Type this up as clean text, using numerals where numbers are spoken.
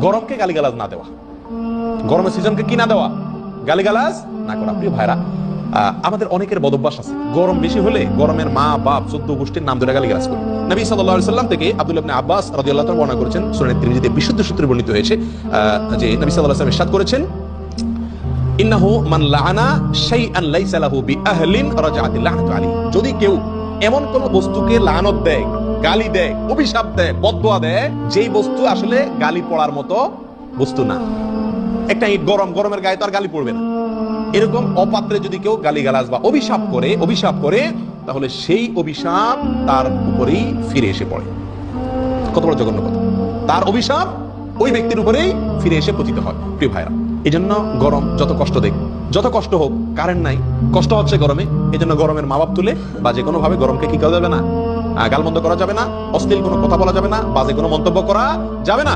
গরমকে গালিগালাজ না দেওয়া, গরমের সিজনকে কি না দেওয়া, গালিগালাজ না করা। প্রিয় ভাইরা, আমাদের অনেকের বদভ্যাস আছে, গরম বেশি হলে গরমের মা বাপ 14 গোষ্ঠীর নাম ধরে গালিগালাজ করে। নবী সাল্লাল্লাহু আলাইহি সাল্লাম থেকে আব্দুল্লাহ ইবনে আব্বাস রাদিয়াল্লাহু তাআলা বর্ণনা করেছেন, সুনান তিরমিজিতে বিশুদ্ধ সূত্রে বর্ণিত হয়েছে যে নবী সাল্লাল্লাহু আলাইহি ওয়াসাল্লাম ইরশাদ করেছেন, ইন্নাহু মান লাআনা শাইআন লাইসা লাহু বিআহলিন রাজাআতিল লাহনাতু আলাইহি। যদি কেউ এমন কোন বস্তুকে লানত দেয়, গালি দেয়, অভিশাপ দেয়, বদদোয়া দেয়, যেই বস্তু আসলে গালি পড়ার মতো বস্তু না। একটা ইট গরমের গায়ে তো আর গালি পড়বে না। এরকম অপাত্রে যদি কেউ গালিগালাজ বা অভিশাপ করে তাহলে সেই অভিশাপ তার উপরেই ফিরে এসে পড়ে। কত বড় জঘন্য কথা! তার অভিশাপ ওই ব্যক্তির উপরেই ফিরে এসে পতিত হয়। প্রিয় ভাইরা, এই জন্য গরম যত কষ্ট দেখ, যত কষ্ট হোক, কারেন্ট নাই, কষ্ট হচ্ছে গরমে, এই জন্য গরমের মা বাপ তুলে বা যে কোনো ভাবে গরমকে কি করা যাবে না, গালমন্দ করা যাবে না, অশ্লীল কোনো কথা বলা যাবে না, বাজে কোনো মন্তব্য করা যাবে না।